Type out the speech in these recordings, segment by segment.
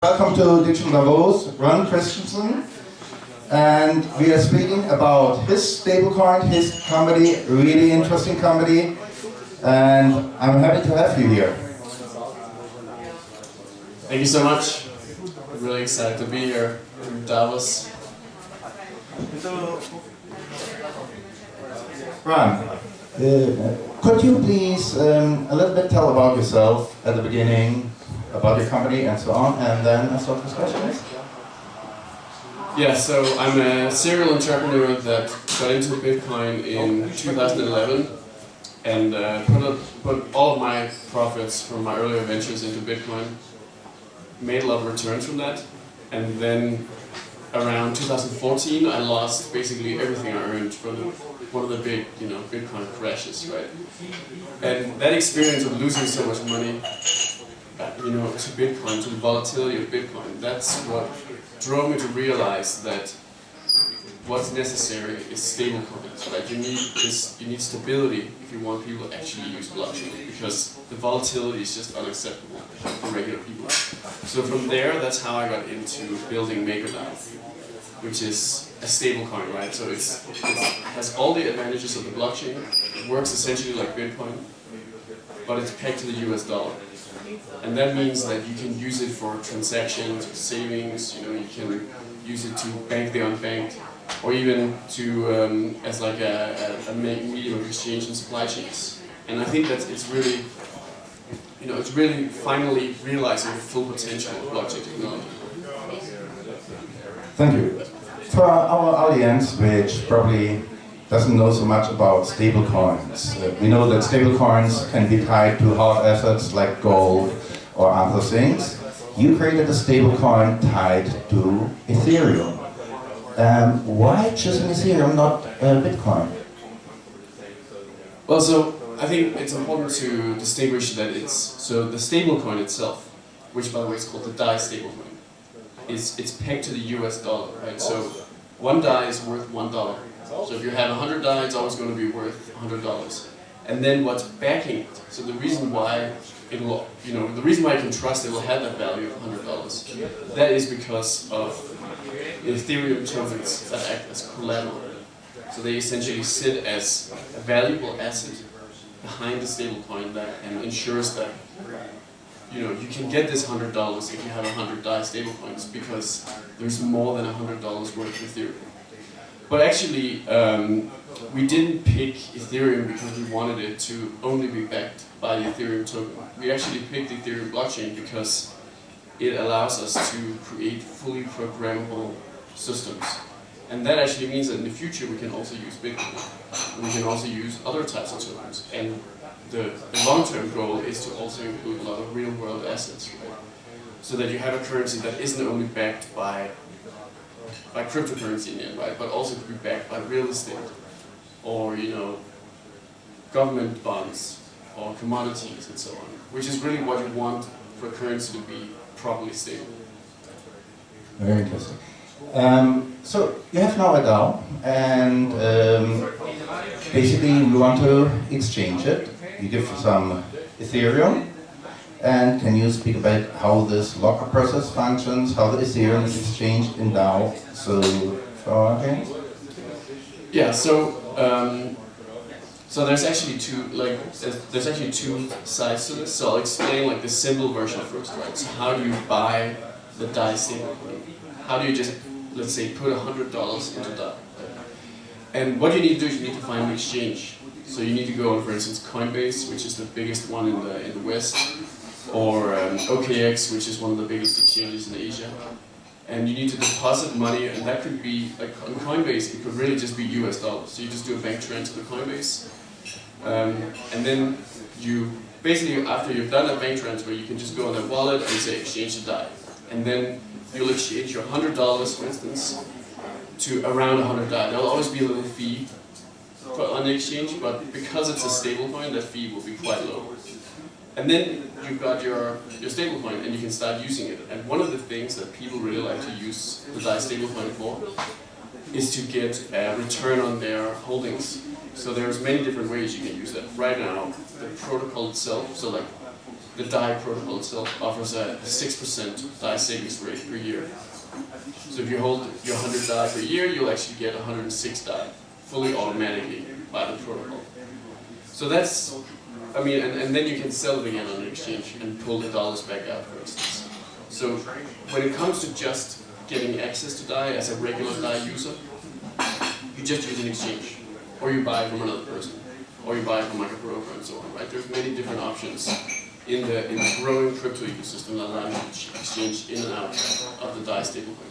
Welcome to Digital Davos, Ron Christensen, and we are speaking about his stablecoin, his company, really interesting company, and I'm happy to have you here. Thank you so much. I'm really excited to be here in Davos. Ron, could you please a little bit tell about yourself at the beginning, about your company and so on, and then I start with questions? Yeah, so I'm a serial entrepreneur that got into Bitcoin in 2011 and put all of my profits from my earlier ventures into Bitcoin, made a lot of returns from that, and then around 2014 I lost basically everything I earned from one of the big, Bitcoin crashes, right? And that experience of losing so much money to Bitcoin, to the volatility of Bitcoin, that's what drove me to realize that what's necessary is stable coins, right? You need stability if you want people to actually use blockchain, because the volatility is just unacceptable for regular people. So from there, that's how I got into building MakerDAO, which is a stable coin, right? So it has all the advantages of the blockchain. It works essentially like Bitcoin, but it's pegged to the US dollar. And that means that you can use it for transactions, savings, you can use it to bank the unbanked, or even to as like a medium of exchange in supply chains. And I think that it's really, it's really finally realizing the full potential of blockchain technology. Thank you. For our audience, which probably doesn't know so much about stablecoins, we know that stablecoins can be tied to hard assets like gold or other things. You created a stablecoin tied to Ethereum. Why choosing Ethereum, not Bitcoin? Well, so I think it's important to distinguish that so the stablecoin itself, which by the way is called the DAI stablecoin, it's pegged to the US dollar, right? So one DAI is worth $1. So if you have 100 DAI, it's always going to be worth $100. And then what's backing it, so the reason why it will, the reason why you can trust it will have that value of $100, that is because of the Ethereum tokens that act as collateral. So they essentially sit as a valuable asset behind the stablecoin that ensures that you can get this $100 if you have 100 DAI stablecoins, because there's more than $100 worth of Ethereum. But actually, we didn't pick Ethereum because we wanted it to only be backed by the Ethereum token. We actually picked the Ethereum blockchain because it allows us to create fully programmable systems. And that actually means that in the future we can also use Bitcoin. We can also use other types of tokens. And the long-term goal is to also include a lot of real-world assets, right? So that you have a currency that isn't only backed by cryptocurrency in the end, right? But also to be backed by real estate, or government bonds, or commodities, and so on. Which is really what you want for a currency to be properly stable. Very interesting. So you have now a DAO, and basically we want to exchange it. You give some Ethereum. And can you speak about how this lockup process functions, how the Ethereum is exchanged in DAO? So, yeah. So there's actually two sides to this. So I'll explain the simple version first, right? So how do you buy the DAI stablecoin? How do you just, let's say, put $100 into DAI? And what you need to do is you need to find an exchange. So you need to go on, for instance, Coinbase, which is the biggest one in the West, or OKX, which is one of the biggest exchanges in Asia. And you need to deposit money, and that could be, like on Coinbase, it could really just be US dollars. So you just do a bank transfer to Coinbase, and then you, basically after you've done that bank transfer, you can just go on that wallet and say exchange to DAI. And then you'll exchange your $100, for instance, to around 100 DAI. There'll always be a little fee on the exchange, but because it's a stablecoin, that fee will be quite low. And then you've got your stablecoin, and you can start using it. And one of the things that people really like to use the DAI stablecoin for is to get a return on their holdings. So there's many different ways you can use that. Right now, the protocol itself, so like the DAI protocol itself offers a 6% DAI savings rate per year. So if you hold your 100 DAI per year, you'll actually get 106 DAI fully automatically by the protocol. So that's, I mean, and then you can sell it again on the exchange and pull the dollars back out, for instance. So when it comes to just getting access to DAI as a regular DAI user, you just use an exchange, or you buy from another person, or you buy from like a broker and so on, right? There's many different options in the growing crypto ecosystem that allow you to exchange in and out of the DAI stablecoin.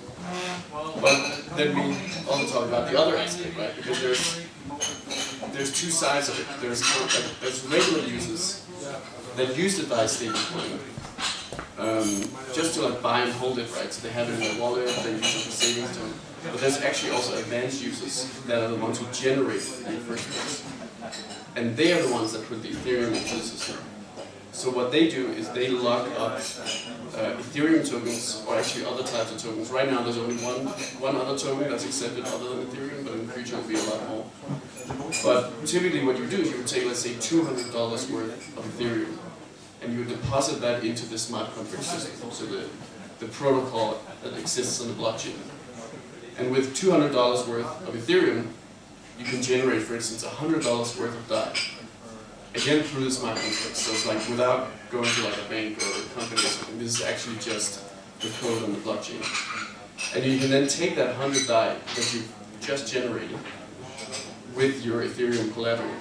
But then we also talk about the other aspect, right? Because there's two sides of it. There's regular users that use the DAI stablecoin just to like buy and hold it, right? So they have it in their wallet, they use it for savings time. But there's actually also advanced users that are the ones who generate it in the first place. And they are the ones that put the Ethereum into the system. So what they do is they lock up Ethereum tokens, or actually other types of tokens. Right now there's only one other token that's accepted other than Ethereum, but in the future will be a lot more. But typically what you do is you would take, let's say, $200 worth of Ethereum, and you would deposit that into the smart contract system, so the protocol that exists on the blockchain. And with $200 worth of Ethereum, you can generate, for instance, $100 worth of DAI. Again, through the smart contract. So it's like without going to like a bank or a company or something. This is actually just the code on the blockchain. And you can then take that 100 DAI that you've just generated with your Ethereum collateral,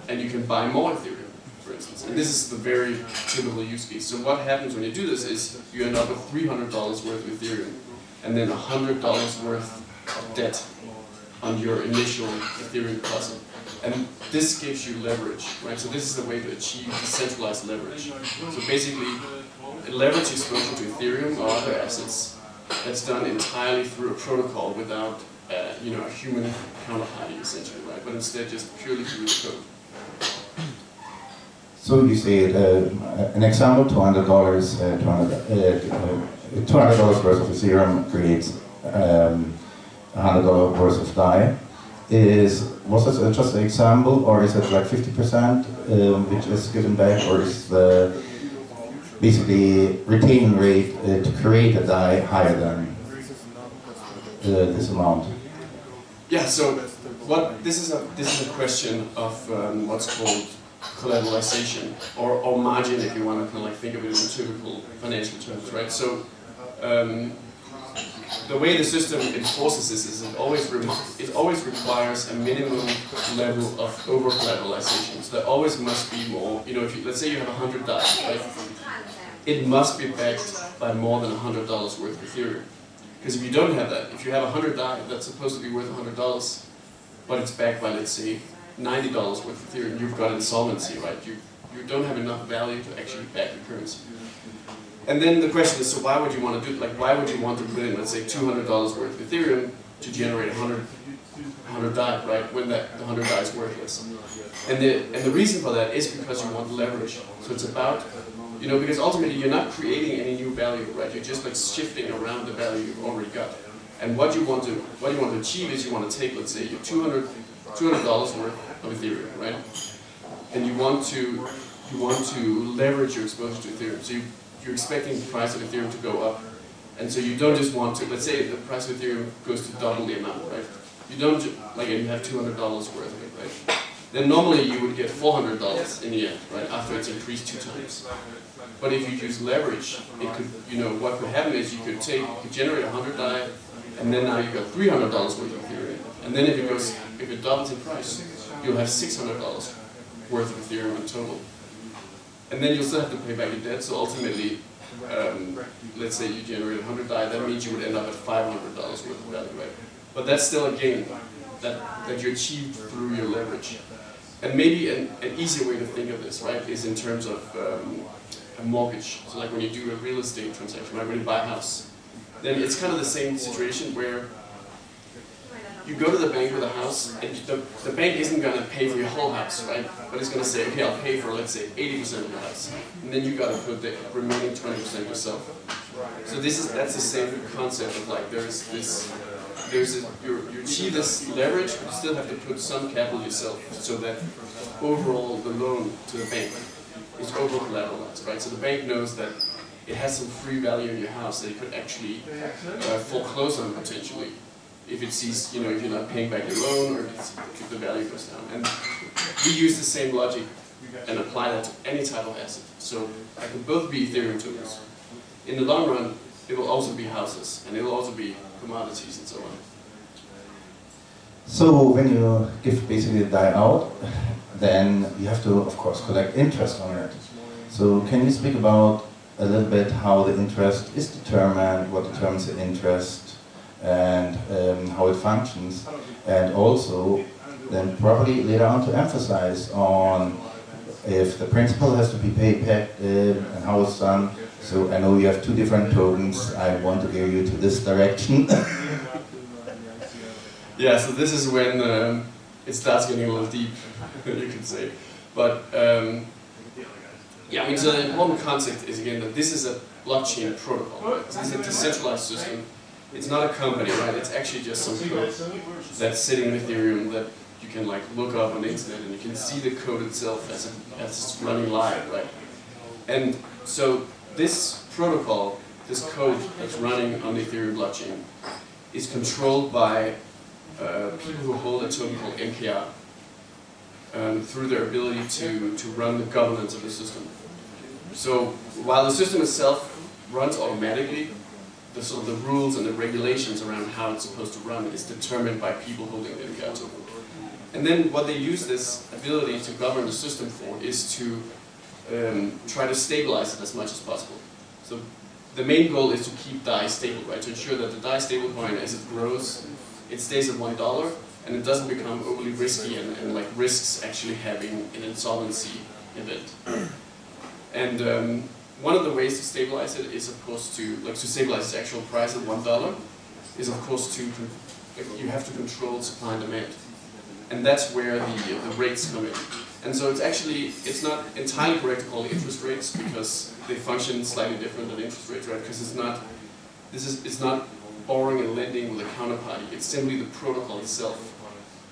and you can buy more Ethereum, for instance. And this is the very typical use case. So what happens when you do this is you end up with $300 worth of Ethereum, and then $100 worth of debt on your initial Ethereum deposit. And this gives you leverage, right? So this is the way to achieve decentralized leverage. So basically, leverage exposure to Ethereum or other assets that's done entirely through a protocol without, a human counterparty, essentially, right? But instead, just purely through the code. So you say an example: $200 worth of Ethereum creates $100 worth of DAI. Was this just an example, or is it like 50% which is given back, or is the basically retaining rate to create a DAI higher than this amount? Yeah. So this is a question of what's called collateralization or margin, if you want to kind of like think of it in typical financial terms, right? So the way the system enforces this is it always requires a minimum level of over-collateralization. So there always must be more. Let's say you have 100 DAI, right? It must be backed by more than $100 worth of Ethereum. Because if you don't have that, if you have 100 DAI that's supposed to be worth $100, but it's backed by, let's say, $90 worth of Ethereum, you've got insolvency, right? You don't have enough value to actually back the currency. And then the question is, so why would you want to do it? Like, why would you want to put in, let's say, $200 worth of Ethereum to generate 100 DAI, right? When the 100 DAI is worthless. And the reason for that is because you want leverage. So it's about, because ultimately you're not creating any new value, right? You're just like shifting around the value you've already got. And what you want to achieve is you want to take, let's say, your $200 worth of Ethereum, right? And you want to leverage your exposure to Ethereum. So you're expecting the price of Ethereum to go up, and so you don't just want to, let's say the price of Ethereum goes to double the amount, right? You don't, and you have $200 worth of it, right? Then normally you would get $400 in the end, right, after it's increased 2 times. But if you use leverage, it could, what could happen is you could generate 100 DAI, and then now you've got $300 worth of Ethereum. And then if it doubles in price, you'll have $600 worth of Ethereum in total. And then you'll still have to pay back your debt, so ultimately, let's say you generate 100 DAI, that means you would end up at $500 worth of value, right? But that's still a gain that you achieved through your leverage. And maybe an easier way to think of this, right, is in terms of a mortgage. So like when you do a real estate transaction, right, when you buy a house, then it's kind of the same situation where you go to the bank with a house, and the bank isn't going to pay for your whole house, right? But it's going to say, okay, I'll pay for, let's say, 80% of your house. And then you've got to put the remaining 20% yourself. So that's the same concept of like, you achieve this leverage, but you still have to put some capital yourself, so that overall the loan to the bank is over collateralized, right? So the bank knows that it has some free value in your house that it could actually foreclose on potentially if it sees, you know, if you're not paying back your loan or if the value goes down. And we use the same logic and apply that to any type of asset. So it can both be Ethereum tokens. In the long run, it will also be houses, and it will also be commodities and so on. So when you give basically the DAI out, then you have to, of course, collect interest on it. So can you speak about a little bit how the interest is determined, what determines the interest, and how it functions, and also then probably later on to emphasize on if the principal has to be paid back and how it's done. So I know you have two different tokens. I want to gear you to this direction. Yeah, so this is when it starts getting a little deep, you could say. But yeah, I mean, so the important concept is again that this is a blockchain protocol. Right? This is a decentralized system. It's not a company, right? It's actually just some code that's sitting in Ethereum that you can like look up on the internet and you can see the code itself as it's running live, right? And so this protocol, this code that's running on the Ethereum blockchain, is controlled by people who hold a token called MKR through their ability to run the governance of the system. So while the system itself runs automatically, the sort of the rules and the regulations around how it's supposed to run is determined by people holding the MKR token. And then what they use this ability to govern the system for is to try to stabilize it as much as possible. So the main goal is to keep DAI stable, right? To ensure that the DAI stablecoin, as it grows, it stays at $1 and it doesn't become overly risky and like risks actually having an insolvency event. And one of the ways to stabilize it is, of course, to stabilize its actual price at $1 is, of course, you have to control supply and demand. And that's where the rates come in. And so it's not entirely correct to call it interest rates because they function slightly different than interest rates, right? Because it's not borrowing and lending with a counterparty. It's simply the protocol itself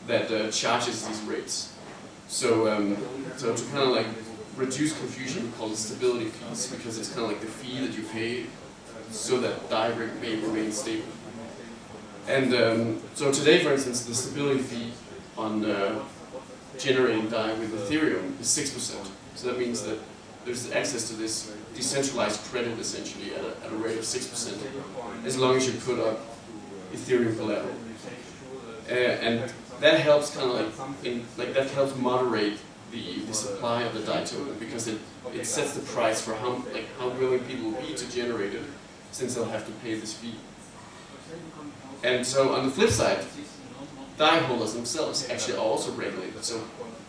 that charges these rates. So to kind of like reduce confusion, we call it stability fees because it's kind of like the fee that you pay so that DAI may remain stable. And so today, for instance, the stability fee on generating DAI with Ethereum is 6%. So that means that there's access to this decentralized credit essentially at a rate of 6%, as long as you put up Ethereum collateral. And that helps kind of that helps moderate the supply of the DAI token because it sets the price for how willing people will be to generate it, since they'll have to pay this fee. And so on the flip side, DAI holders themselves actually are also regulated. So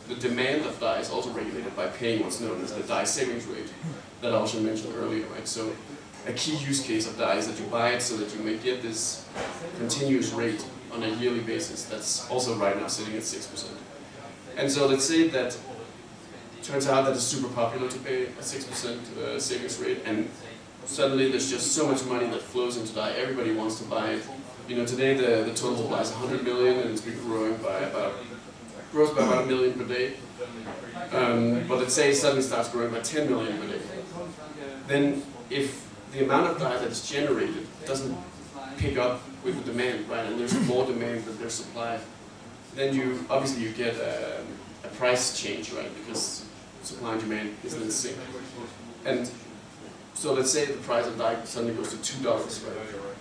the demand of DAI is also regulated by paying what's known as the DAI savings rate that I also mentioned earlier, right? So a key use case of DAI is that you buy it so that you may get this continuous rate on a yearly basis that's also right now sitting at 6%. And so let's say that it turns out that it's super popular to pay a 6% savings rate, and suddenly there's just so much money that flows into DAI, everybody wants to buy it. You know, today the total supply is 100 million and it's been growing by about $1 million per day. But let's say it suddenly starts growing by 10 million per day. Then if the amount of DAI that's generated doesn't pick up with the demand, right, and there's more demand than there's supply, then you get a price change, right, because supply and demand isn't in sync. And so let's say the price of DAI suddenly goes to $2, right?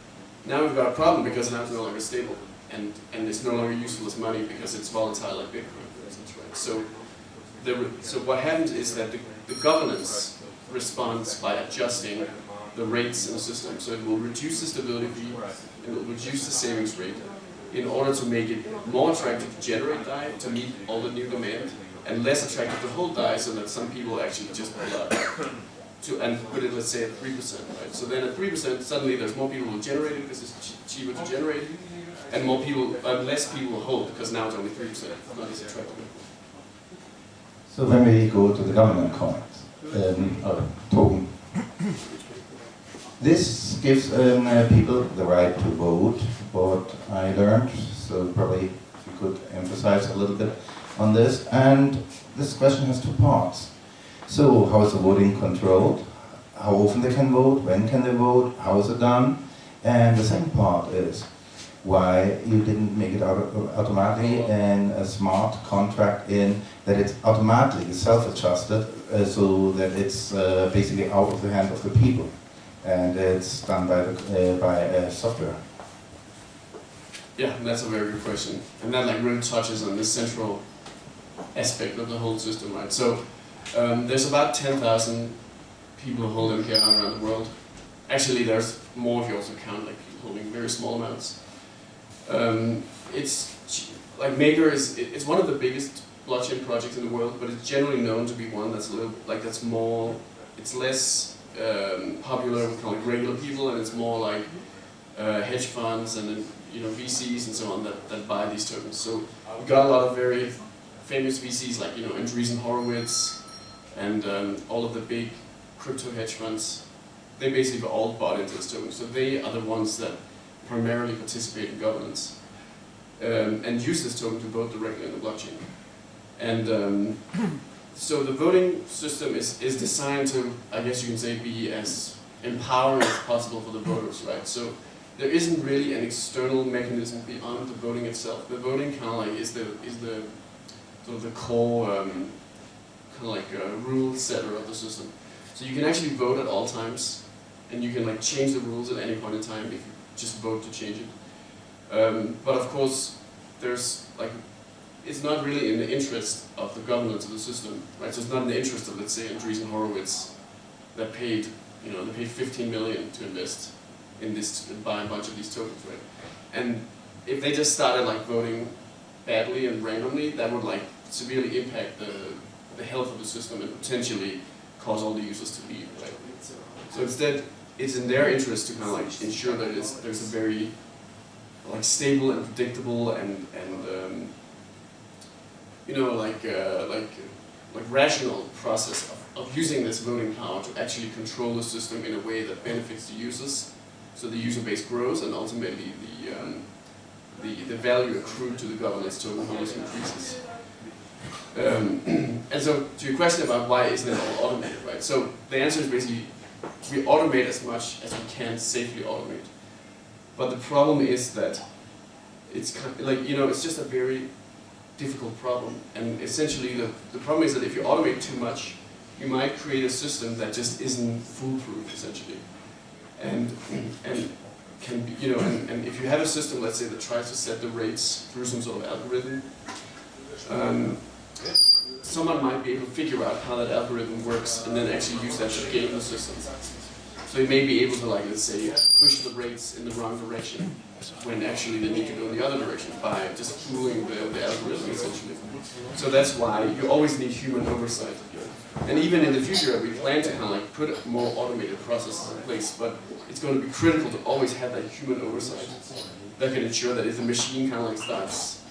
Now we've got a problem because now it's no longer stable, and it's no longer useful as money because it's volatile like Bitcoin, for instance, right? So what happens is that the governance responds by adjusting the rates in the system. So it will reduce the stability fee, and it will reduce the savings rate in order to make it more attractive to generate DAI to meet all the new demand, and less attractive to hold DAI so that some people actually just pull out. And put it, let's say, at 3%, right? So then at 3%, suddenly there's more people who generate it because it's cheaper to generate, and less people will hold because now it's only 3%, not as attractive. So when we go to the government coins, token, this gives people the right to vote, what I learned, so probably if you could emphasize a little bit on this. And this question has two parts. So how is the voting controlled? How often they can vote? When can they vote? How is it done? And the second part is why you didn't make it automatically in a smart contract in that it's automatically self-adjusted so that it's basically out of the hand of the people and it's done by software. Yeah, that's a very good question, and that like really touches on the central aspect of the whole system, right? So there's about 10,000 people who hold MKR around the world. Actually, there's more if you also count like people holding very small amounts. It's like Maker it's one of the biggest blockchain projects in the world, but it's generally known to be one that's a little like that's more, it's less popular with kind of like regular people, and it's more like hedge funds and then, you know, VCs and so on that buy these tokens. So we got a lot of very famous VCs like, you know, Andreessen Horowitz and all of the big crypto hedge funds. They basically all bought into this token, so they are the ones that primarily participate in governance and use this token to vote directly on the blockchain. And so the voting system is designed to, I guess you can say, be as empowering as possible for the voters, right? So there isn't really an external mechanism beyond the voting itself. The voting kind of like is the sort of the core kind of like rule setter of the system. So you can actually vote at all times, and you can like change the rules at any point in time if you just vote to change it. But of course, there's like, it's not really in the interest of the governance of the system, right? So it's not in the interest of, let's say, Andreessen Horowitz that paid, you know, they paid 15 million to invest in this, buy a bunch of these tokens, right? And if they just started like voting badly and randomly, that would like severely impact the health of the system and potentially cause all the users to leave, right? So instead, it's in their interest to kind of like ensure that there's a very like stable and predictable and you know, like rational process of using this voting power to actually control the system in a way that benefits the users, so the user base grows and ultimately the value accrued to the governance token holders increases. And so to your question about why isn't it all automated, right? So the answer is basically we automate as much as we can safely automate. But the problem is that it's kind of like, you know, it's just a very difficult problem. And essentially the problem is that if you automate too much, you might create a system that just isn't foolproof, essentially. And can be, you know, and if you have a system, let's say, that tries to set the rates through some sort of algorithm, someone might be able to figure out how that algorithm works and then actually use that to game the system. So you may be able to, like, let's say, push the rates in the wrong direction when actually they need to go in the other direction by just fooling the algorithm, essentially. So that's why you always need human oversight. And even in the future, we plan to kind of like put more automated processes in place, but it's going to be critical to always have that human oversight that can ensure that if the machine kind of like starts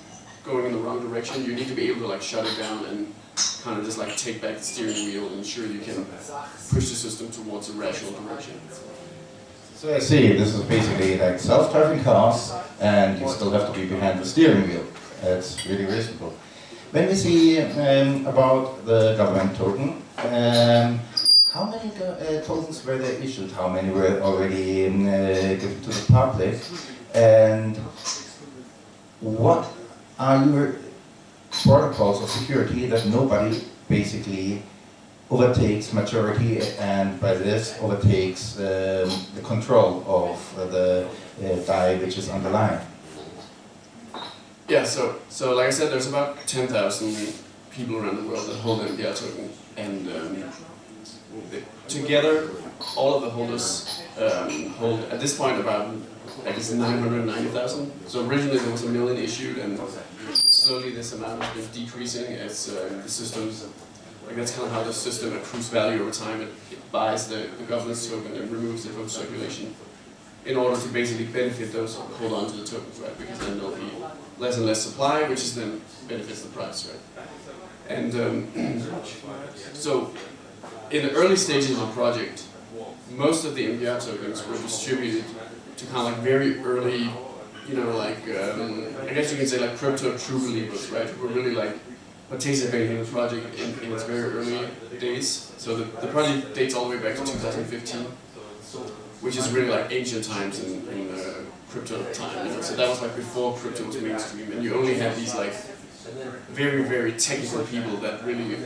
going in the wrong direction, you need to be able to like shut it down and kind of just like take back the steering wheel and ensure you can push the system towards a rational direction. So I see, this is basically like self-driving cars, and you still have to be behind the steering wheel. It's really reasonable. When we see about the government token, how many tokens were there issued? How many were already given to the public? And what are your protocols of security that nobody basically overtakes majority and by this overtakes the control of the DAI which is on the line? Yeah, so like I said, there's about 10,000 people around the world that hold an MKR token, and together, all of the holders hold at this point about, I guess, 990,000. So originally there was 1 million issued, and slowly this amount has been decreasing as the system, like that's kind of how the system accrues value over time. It buys the governance token and removes it from circulation in order to basically benefit those who hold on to the tokens, right? Because then there'll be less and less supply, which is then benefits the price, right? And so in the early stages of the project, most of the MKR tokens were distributed to kind of like very early, you know, like, I guess you can say like crypto true believers, right? Who were really like participating in the project in its very early days. So the project dates all the way back to 2015, which is really like ancient times in crypto time. You know? So that was like before crypto was mainstream, and you only had these like very, very technical people that really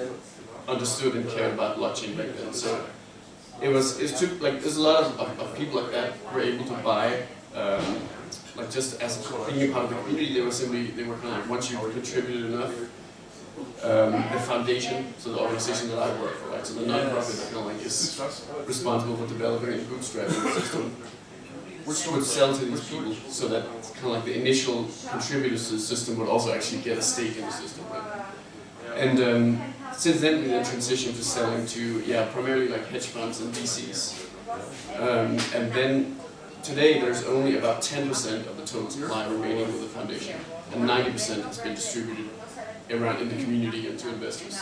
understood and cared about blockchain back then. So it took like there's a lot of people like that were able to buy like just as being a part of the community. They were kind of like, once you contributed enough, the foundation, so the organization that I work for, right? So the non-profit that kind of like is responsible for developing and bootstrapping the system, would sell to these people, so that kind of like the initial contributors to the system would also actually get a stake in the system, right? And since then we then transitioned to selling to primarily like hedge funds and VCs, and then today there's only about 10% of the total supply remaining with the foundation, and 90% has been distributed around in the community and to investors.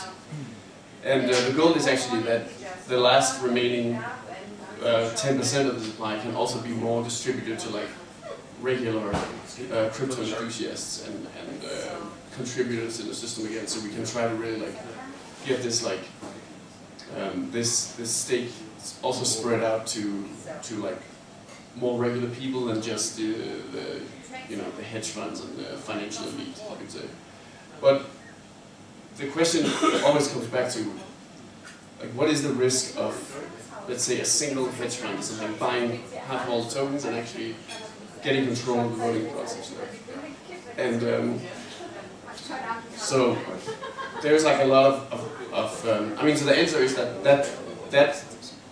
And the goal is actually that the last remaining 10% of the supply can also be more distributed to like regular crypto enthusiasts and contributors in the system again, so we can try to really like get this like this stake also spread out to like more regular people than just the hedge funds and the financial elite, I could say. But the question always comes back to like, what is the risk of, let's say, a single hedge fund or something buying half all the tokens and actually getting control of the voting process, right? And so there's like a lot of I mean, so the answer is that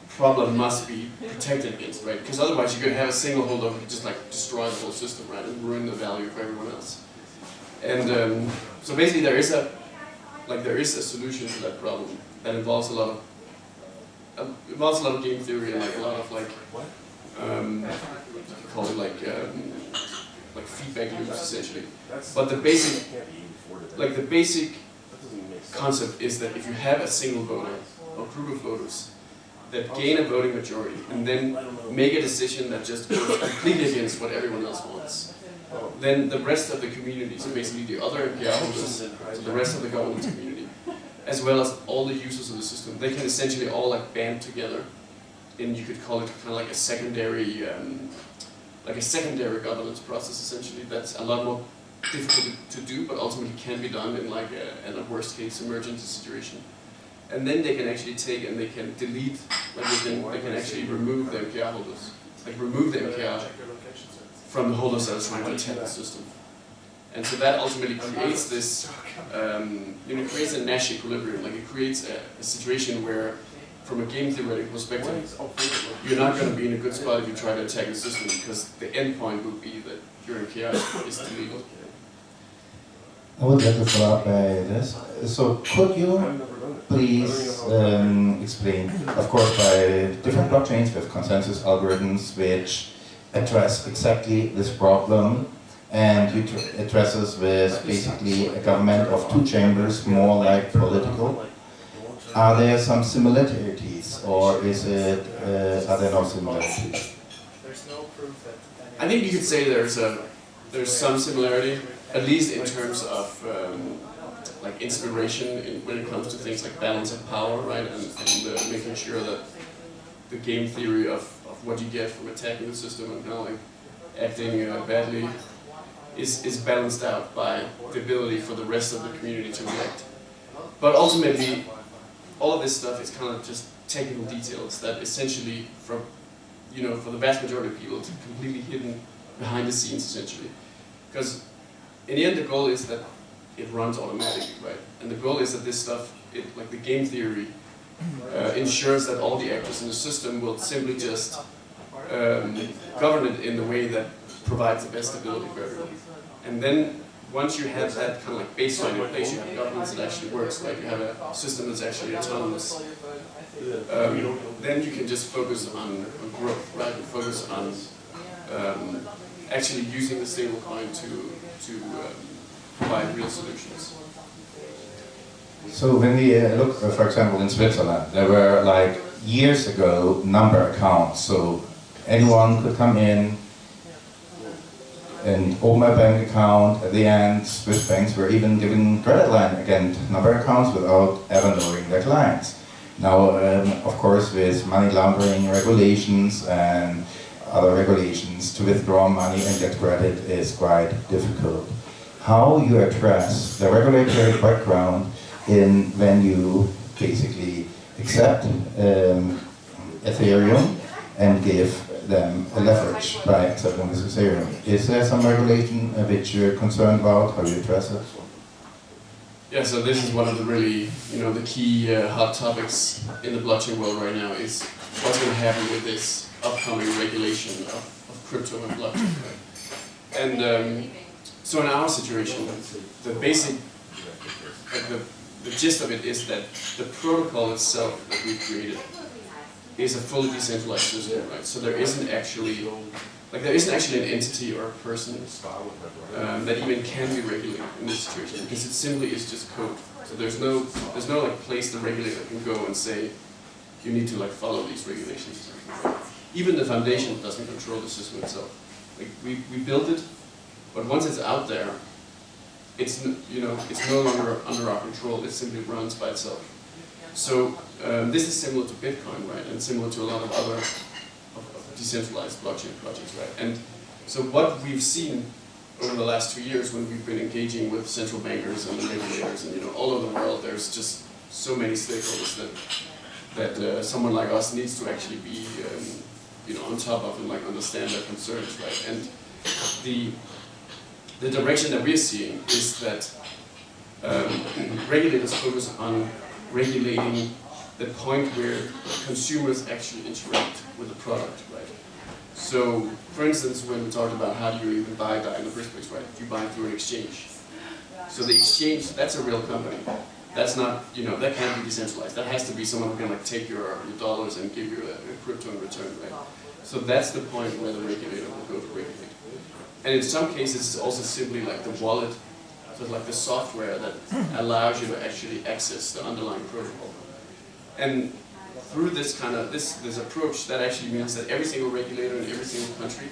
problem must be protected against, right? Because otherwise you could have a single holder who could just like destroy the whole system, right, and ruin the value for everyone else. And so basically there is a solution to that problem that involves a lot of game theory and like a lot of like call it like feedback loops essentially. But the basic concept is that if you have a single voter or group of voters that gain a voting majority and then make a decision that just goes completely against what everyone else wants, then the rest of the community, so basically the other MPR holders, so the rest of the governance community, as well as all the users of the system, they can essentially all like band together, and you could call it kind of like a secondary governance process essentially. That's a lot more difficult to do, but ultimately can be done in like in a worst case emergency situation. And then they can actually take and they can delete, like they can actually remove the MPR holders, like remove the MPR from the holders that are trying to attack the system. And so that ultimately creates this, creates a Nash equilibrium. Like it creates a situation where, from a game theoretical perspective, you're not going to be in a good spot if you try to attack the system, because the end point will be that your MPR is deleted. I would like to follow up by this. So could you please explain, of course, by different blockchains with consensus algorithms which address exactly this problem, and you addresses with basically a government of two chambers, more like political. Are there some similarities, or is it are there no similarities? I think you could say there's some similarity, at least in terms of like inspiration when it comes to things like balance of power, right, and making sure that the game theory of what you get from attacking the system and kind of like acting badly is balanced out by the ability for the rest of the community to react. But ultimately, all of this stuff is kind of just technical details that essentially, for the vast majority of people, it's completely hidden behind the scenes essentially. Because in the end, the goal is that it runs automatically, right? And the goal is that this stuff, like the game theory, ensures that all the actors in the system will simply just govern it in the way that provides the best stability for everyone. And then once you have that kind of like baseline in place, you have governance that actually works, like you have a system that's actually autonomous, then you can just focus on growth, right? And focus on actually using the stablecoin to provide real solutions. So when we look, for example, in Switzerland, there were like years ago number accounts, so anyone could come in, and open my bank account. At the end, Swiss banks were even giving credit line against number accounts without ever knowing their clients. Now, of course, with money laundering regulations and other regulations, to withdraw money and get credit is quite difficult. How you address the regulatory background in when you basically accept Ethereum and give them a leverage by accepting this Ethereum. Is there some regulation which you're concerned about? How you address it? Yeah, so this is one of the really, the key hot topics in the blockchain world right now is what's going to happen with this upcoming regulation of crypto and blockchain. Right? And so in our situation, the basic, the gist of it is that the protocol itself that we've created is a fully decentralized system, right? So there isn't actually an entity or a person that even can be regulated in this situation, because it simply is just code. So there's no place the regulator can go and say you need to follow these regulations. Even the foundation doesn't control the system itself. We built it, but once it's out there, it's no longer under our control. It simply runs by itself. So this is similar to Bitcoin, right, and similar to a lot of other decentralized blockchain projects, right? And so what we've seen over the last 2 years when we've been engaging with central bankers and the regulators and all over the world, there's just so many stakeholders that someone like us needs to actually be on top of and understand their concerns, right? And the direction that we're seeing is that regulators focus on regulating the point where consumers actually interact with the product, right? So, for instance, when we talked about how do you even buy DAI in the first place, right? You buy through an exchange. So the exchange, that's a real company. That's not, that can't be decentralized. That has to be someone who can take your dollars and give you a crypto in return, right? So that's the point where the regulator will go to regulate. And in some cases, it's also simply the wallet, so it's the software that allows you to actually access the underlying protocol. And through this this approach, that actually means that every single regulator in every single country,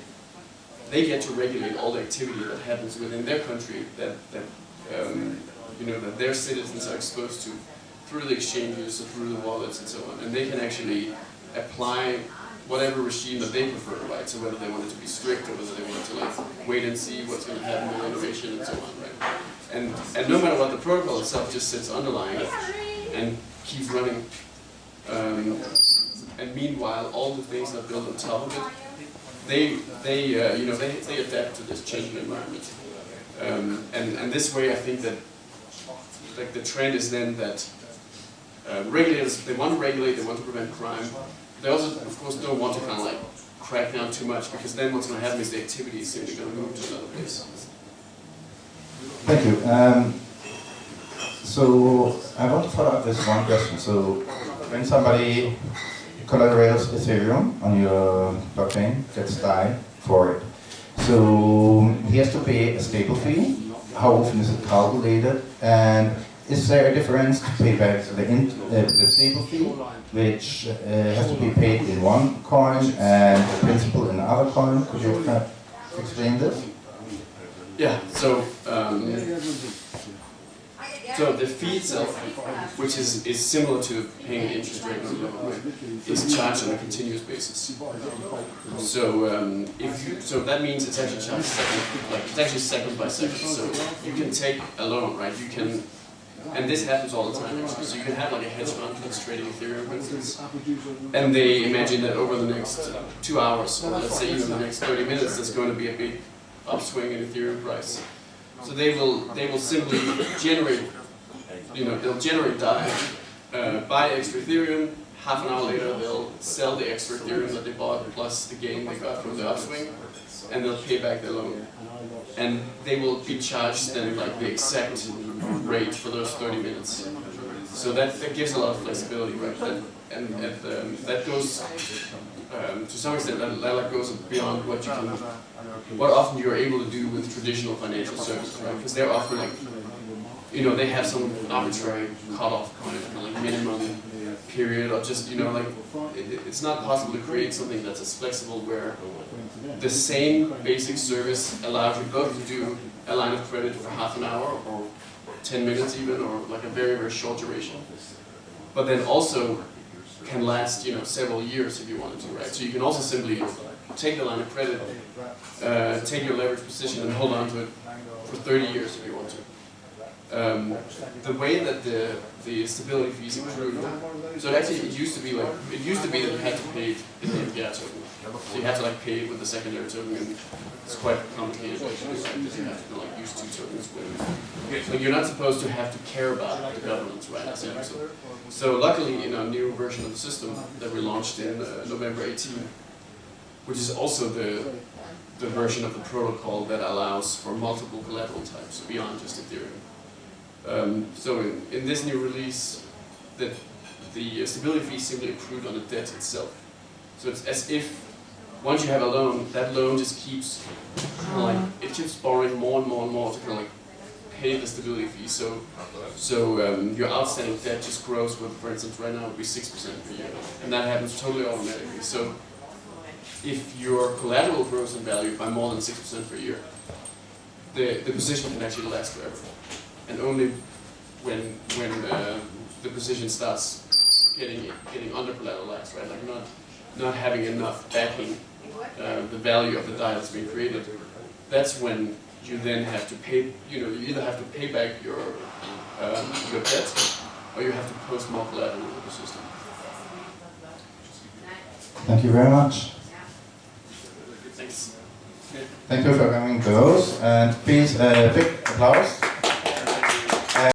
they get to regulate all the activity that happens within their country that their citizens are exposed to through the exchanges, or through the wallets and so on. And they can actually apply whatever regime that they prefer, right? So whether they want it to be strict or whether they want to wait and see what's going to happen with innovation and so on, right? And no matter what, the protocol itself just sits underlying it and keeps running. And meanwhile, all the things that are built on top of it, they adapt to this changing environment. And this way, I think that the trend is then that regulators, they want to regulate, they want to prevent crime. They also, of course, don't want to crack down too much, because then what's going to happen is the activity is simply going to move to another place. Thank you. So I want to follow up with one question. So when somebody collaterals Ethereum on your blockchain, gets DAI for it, so he has to pay a stable fee. How often is it calculated? And is there a difference to pay back the stable fee, which has to be paid in one coin and the principal in another coin? Could you explain this? Yeah, so the fee itself, which is similar to paying an interest rate on a loan, is charged on a continuous basis. So that means it's actually charged second by second. So you can take a loan, right? You can, and this happens all the time actually. So you can have a hedge fund that's trading Ethereum, for instance, and they imagine that over the next 2 hours, or let's say even the next 30 minutes, there's going to be a big upswing in Ethereum price. So they will simply generate, they'll generate DAI, buy extra Ethereum. Half an hour later, they'll sell the extra Ethereum that they bought plus the gain they got from the upswing, and they'll pay back their loan. And they will be charged then the exact rate for those 30 minutes. So that gives a lot of flexibility, right? That goes to some extent that goes beyond what often you're able to do with traditional financial services, right? Because they're often they have some arbitrary cutoff point, minimum period, or just, you know, like, it's not possible to create something that's as flexible where the same basic service allows you both to do a line of credit for half an hour or 10 minutes even, or like a very, very short duration, but then also can last, you know, several years if you wanted to, right? So you can also simply take the line of credit, take your leverage position and hold on to it for 30 years if you want to. The way that the stability fees accrue, so it used to be that you had to pay it in the MakerDAO token. So you had to like pay it with the secondary token, and it's quite complicated because you have to like use two tokens. So you're not supposed to have to care about the governance, right? So luckily, in our new version of the system that we launched in November 18, which is also the version of the protocol that allows for multiple collateral types beyond just Ethereum. So in this new release, the stability fee is simply accrued on the debt itself. So it's as if once you have a loan, that loan just keeps it keeps borrowing more and more and more to kind of like pay the stability fee. So your outstanding debt just grows with, for instance, right now it would be 6% per year, and that happens totally automatically. So if your collateral grows in value by more than 6% per year, the position can actually last forever. And only when the position starts getting under collateralized, right? Like not having enough backing the value of the DAI that's being created, that's when you then have to pay. You know, you either have to pay back your debt, or you have to post more collateral into the system. Thank you very much. Thanks. Thank you for coming to us, and please big applause.